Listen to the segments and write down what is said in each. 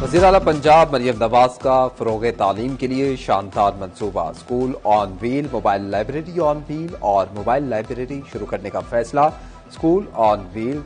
वज़ीर आला पंजाब मरियम नवाज का फ़रोग़ तालीम के लिए शानदार मंसूबा। School on wheel, mobile library on wheel और मोबाइल लाइब्रेरी शुरू करने का फैसला। स्कूल ऑन व्हील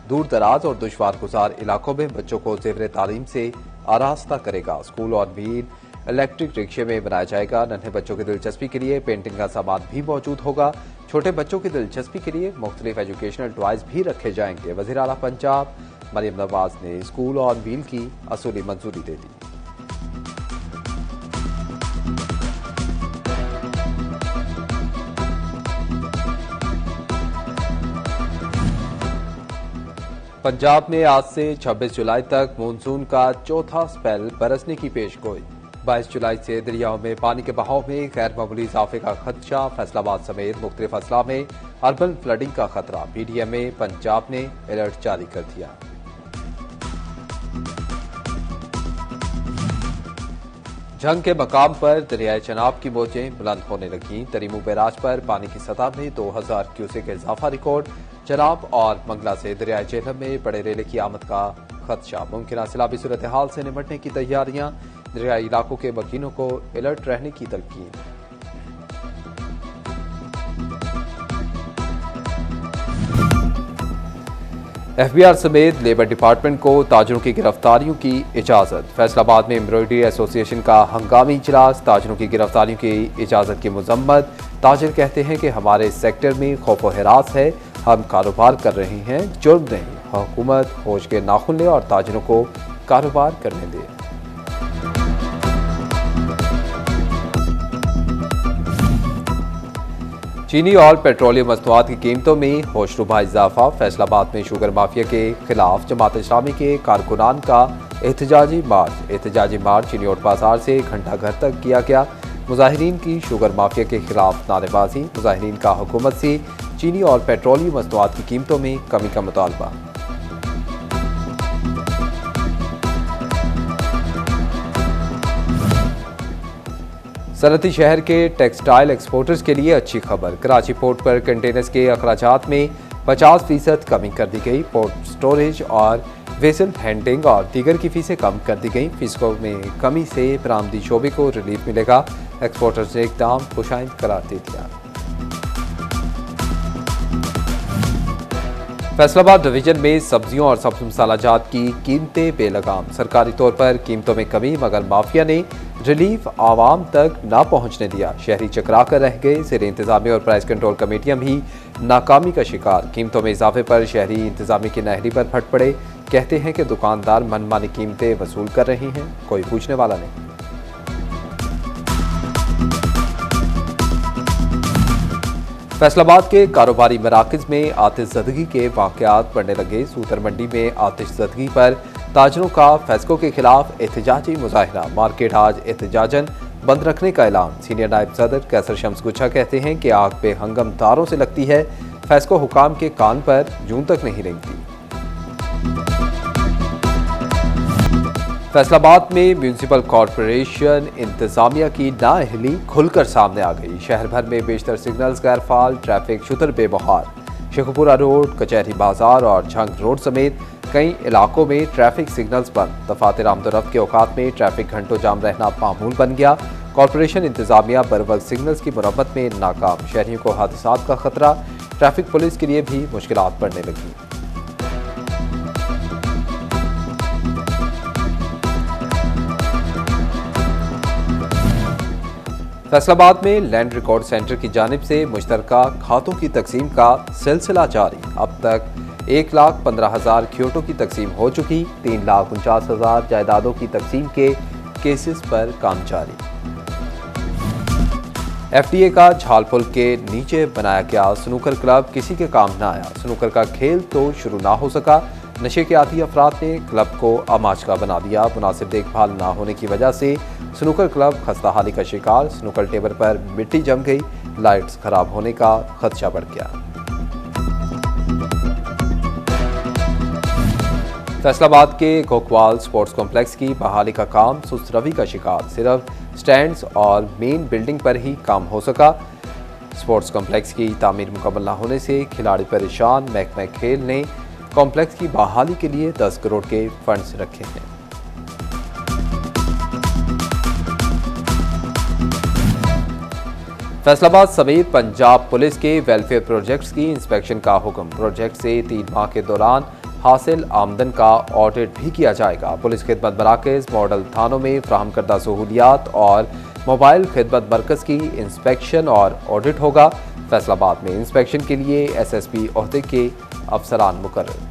दूर दराज और दुश्वार गुजार इलाकों में बच्चों को ज़ेवर तालीम से आरास्ता करेगा। स्कूल ऑन व्हील इलेक्ट्रिक रिक्शे में बनाया जाएगा। नन्हे बच्चों की दिलचस्पी के लिए पेंटिंग का सामान भी मौजूद होगा। छोटे बच्चों की दिलचस्पी के लिए मुख्तलिफ एजुकेशनल टॉयज भी रखे जाएंगे। वज़ीर आला पंजाब मरियम नवाज ने स्कूल ऑन व्हील की असूली मंजूरी दे दी। पंजाब में आज से 26 जुलाई तक मानसून का चौथा स्पेल बरसने की पेशगोई। 22 जुलाई से दरियाओं में पानी के बहाव में गैर मामूली इजाफे का खदशा। फैसलाबाद समेत मुख्तलिफ अजला में अर्बन फ्लडिंग का खतरा। पीडीएमए पंजाब ने अलर्ट जारी कर दिया। जंग के मकाम पर दरियाए चनाब की मौजें बुलंद होने लगी। तरीमू बैराज पर पानी की सतह में 2000 क्यूसेक का इजाफा रिकॉर्ड। चनाब और मंगला से दरियाए जेहलम में बड़े रेले की आमद का खदशा। मुमकिन सैलाबी सूरत हाल से निपटने की तैयारियां। दरियाई इलाकों के मकीनों को अलर्ट रहने की तलकीन। एफबीआर समेत लेबर डिपार्टमेंट को ताजरों की गिरफ्तारियों की इजाजत। फैसलाबाद में एम्ब्रॉयडरी एसोसिएशन का हंगामी इजलास। ताजरों की गिरफ्तारियों की इजाजत की मजम्मत। ताजिर कहते हैं कि हमारे सेक्टर में खौफ व हिरास है, हम कारोबार कर रहे हैं, जुर्म नहीं। हुकूमत होश के नाखुन ले और ताजिरों को कारोबार करने दे। चीनी और पेट्रोलियम मसनूआत की कीमतों में होशरुबा इजाफा। फैसलाबाद में शुगर माफिया के खिलाफ जमात इस्लामी के कारकुनान का एहतजाजी मार्च। एहतजाजी मार्च चीनी और बाजार से घंटा घर तक किया गया। मुजाहिरीन की शुगर माफिया के खिलाफ नारेबाजी। मुजाहिरीन का हुकूमत से चीनी और पेट्रोलियम मसनूआत की कीमतों में कमी का मुतालबा। सनती शहर के टेक्सटाइल एक्सपोर्टर्स के लिए अच्छी खबर। कराची पोर्ट पर कंटेनर्स के अखराजात में 50% कमी कर दी गई। पोर्ट स्टोरेज और वेसल हैंडलिंग और दीगर की फीसें कम कर दी गई। फीसों में कमी से बरामदी शोबे को रिलीफ मिलेगा। एक्सपोर्टर्स ने इकदाम खुशाइंद करार दे दिया। फैसलाबाद डिवीजन में सब्जियों और सब्ज मसालाजात की कीमतें बेलगाम। सरकारी तौर पर कीमतों में कमी, मगर माफिया ने रिलीफ आवाम तक ना पहुंचने दिया। शहरी चकरा कर रह गए। ज़ेर इंतजामिया और प्राइस कंट्रोल कमेटियां भी नाकामी का शिकार। कीमतों में इजाफे पर शहरी इंतजामिया की नहरी पर फट पड़े। कहते हैं कि दुकानदार मनमानी कीमतें वसूल कर रहे हैं, कोई पूछने वाला नहीं। फैसलाबाद के कारोबारी मराकज में आतिशज़दगी के वाक़यात बढ़ने लगे। सूतर मंडी में आतिशज़दगी पर ताजरों का फेस्को के खिलाफ एहतजाजी मुजाहिरा। मार्केट आज एहतजाजन बंद रखने का ऐलान। सीनियर नायब सदर कैसर शम्स गुच्छा कहते हैं कि आग पे हंगम तारों से लगती है, फेस्को हुकाम के कान पर जूं तक नहीं रेंगती। फैसलाबाद में म्यूनिसिपल कॉरपोरेशन इंतजामिया की नाअहली खुलकर सामने आ गई। शहर भर में बेशतर सिग्नल्स गैरफाल, ट्रैफिक शुतर बेबहार। शेखुपुरा रोड, कचहरी बाजार और झंग रोड समेत कई इलाकों में ट्रैफिक सिग्नल्स बंद। दफातर आमदोरफ्त के औकात में ट्रैफिक घंटों जाम रहना मामूल बन गया। कॉरपोरेशन इंतजामिया बरवक्त सिग्नल्स की मुरम्मत में नाकाम। शहरियों को हादसात का खतरा। ट्रैफिक पुलिस के लिए भी मुश्किलात बढ़ने लगी। फैसलाबाद में लैंड रिकॉर्ड सेंटर की जानिब से मुश्तरका खातों की तकसीम का सिलसिला जारी। अब तक 1,15,000 खियोटों की तकसीम हो चुकी। 3,49,000 जायदादों की तकसीम के केसेस पर काम जारी। एफडीए का झालपुल के नीचे बनाया गया स्नूकर क्लब किसी के काम न आया। स्नूकर का खेल तो शुरू ना हो सका। नशे के आदी अफराद ने क्लब को अमाचका बना दिया। मुनासिब देखभाल ना होने की वजह से स्नूकर क्लब खस्ताहाली का शिकार। स्नूकर टेबल पर मिट्टी जम गई। लाइट्स खराब होने का खदशा बढ़ गया। फैसलाबाद के घोकवाल स्पोर्ट्स कॉम्प्लेक्स की बहाली का काम सुस्त रवि का शिकार। सिर्फ स्टैंड्स और मेन बिल्डिंग पर ही काम हो सका। स्पोर्ट्स कॉम्प्लेक्स की तामीर मुकम्मल न होने से खिलाड़ी परेशान। महकमा खेल ने कॉम्प्लेक्स की बहाली के लिए 10 करोड़ के फंड्स रखे हैं। फैसलाबाद समेत पंजाब पुलिस के वेलफेयर प्रोजेक्ट्स की इंस्पेक्शन का हुक्म। प्रोजेक्ट से 3 माह के दौरान हासिल आमदन का ऑडिट भी किया जाएगा। पुलिस खिदमत मराकज, मॉडल थानों में फ्राहम करदा सहूलियात और मोबाइल खिदमत मरकज की इंस्पेक्शन और ऑडिट होगा। फैसलाबाद में इंस्पेक्शन के लिए SSP ओहदे के अफसरान मुकर्रर।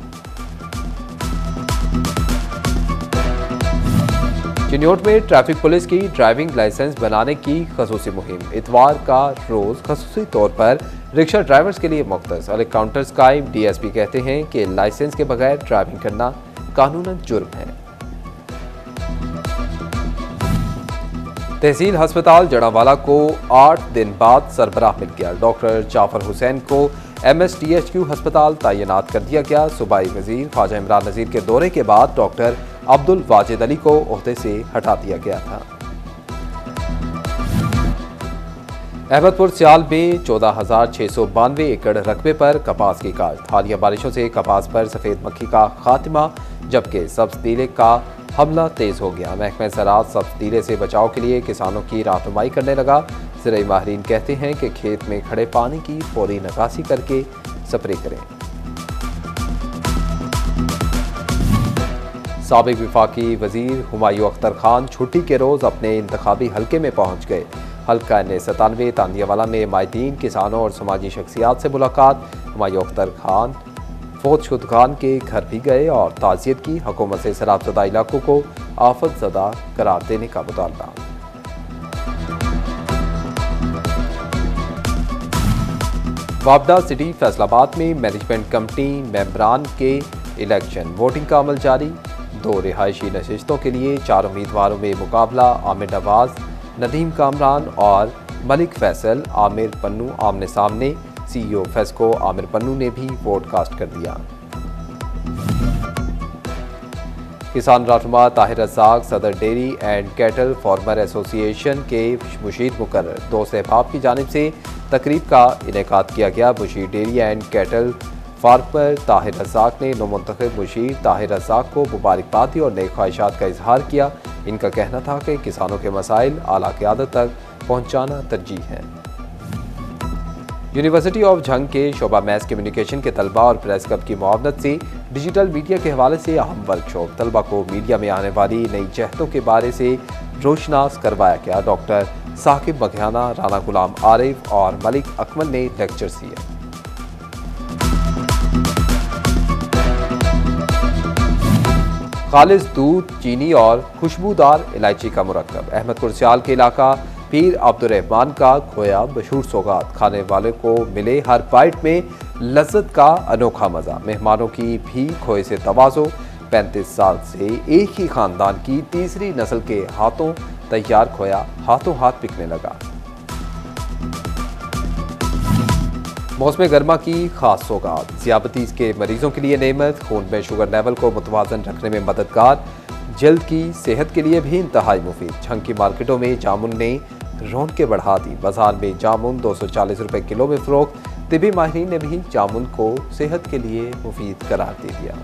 चिन्योट में ट्रैफिक पुलिस की ड्राइविंग लाइसेंस बनाने की खसूसी मुहिम। इतवार का रोज खसूसी तौर पर रिक्शा ड्राइवर्स के लिए मुख्तस। और काउंटर्स कायम। DSP कहते हैं कि लाइसेंस के बगैर ड्राइविंग करना कानूनन जुर्म है। तहसील अस्पताल जड़ावाला को 8 दिन बाद सरबराह मिल गया। डॉक्टर जाफर हुसैन को MSTHQ अस्पताल तैनात कर दिया गया। सूबाई वजीर ख्वाजा इमरान नज़ीर के दौरे के बाद डॉक्टर अब्दुल वाजिद अली को ओहदे से हटा दिया गया था। अहमदपुर सियाल में 14,692 एकड़ रकबे पर कपास की काश्त। हालिया बारिशों से कपास पर सफेद मक्खी का खात्मा, जबकि सब्ज तीले का हमला तेज हो गया। महकमा ज़राअत सब्ज तीले से बचाव के लिए किसानों की रहनुमाई करने लगा। ज़राई माहिरीन कहते हैं कि खेत में खड़े पानी की फौरी निकासी करके स्प्रे करें। साबिक विफाकी वजीर हुमायूं अख्तर खान छुट्टी के रोज अपने इंतखाबी हल्के में पहुंच गए। हल्का N97 तांदियावाला में माहिदीन, किसानों और समाजी शख्सियात से मुलाकात। हुमायूं अख्तर खान फौज खुदगान के घर भी गए और ताज़ियत की। हुकूमत से सराबज़दा इलाकों को आफत ज़दा करार देने का मुतालबा। वापडा सिटी फैसलाबाद में मैनेजमेंट कमेटी मेंबरान के इलेक्शन, वोटिंग का अमल जारी। 2 रिहायशी नशिस्तों के लिए 4 उम्मीदवारों में मुकाबला। आमिर नवाज, नदीम कामरान और मलिक फैसल। आमिर पन्नू आमने सामने। CEO फेस्को आमिर पन्नू ने भी वोट कास्ट कर दिया। किसान रहनुमा ताहिर रज़ाक सदर dairy and cattle farmer association के मुशीर मुकर्रर। 2 सहबाब की जानिब से तकरीब का इनेकाद किया गया। मुशीर dairy and cattle farmer Tahir Razzaq ने नौमुंतखब मुशीर ताहिर रज़ाक को मुबारकबाद दी और नई ख्वाहिशात का इजहार किया। इनका कहना था कि किसानों के मसाइल आला क़यादत तक पहुँचाना तरजीह है। यूनिवर्सिटी ऑफ झंग के शोबा मैस कम्युनिकेशन के तलबा और प्रेस क्लब की मुआवनत से डिजिटल मीडिया के हवाले से अहम वर्कशॉप। तलबा को मीडिया में आने वाली नई जहतों के बारे से रोशनास करवाया गया। डॉक्टर साकिब बघियाना, राना गुलाम आरिफ और मलिक अकमल ने लेक्चर्स दिए। खालिस दूध, चीनी और खुशबूदार इलायची का मुरक्कब। अहमदपुर सियाल के इलाका पीर अब्दुर्रहमान का खोया मशहूर सौगात। खाने वाले को मिले हर बाइट में लज्जत का अनोखा मज़ा। मेहमानों की भी खोए से तवाज़ो। 35 साल से एक ही खानदान की तीसरी नस्ल के हाथों तैयार खोया हाथों हाथ बिकने लगा। मौसम गर्मा की खास सौगात। ज़ियाबतीज़ के मरीजों के लिए नेमत। खून में शुगर लेवल को मुतवाज़न रखने में मददगार। जल्द की सेहत के लिए भी इंतहाई मुफीद। झंग की मार्केटों में जामुन ने रौनकें बढ़ा दी। बाजार में जामुन 240 रुपए किलो में फरोख्त। तिबी माहिरीन ने भी जामुन को सेहत के लिए मुफीद करार दे दिया।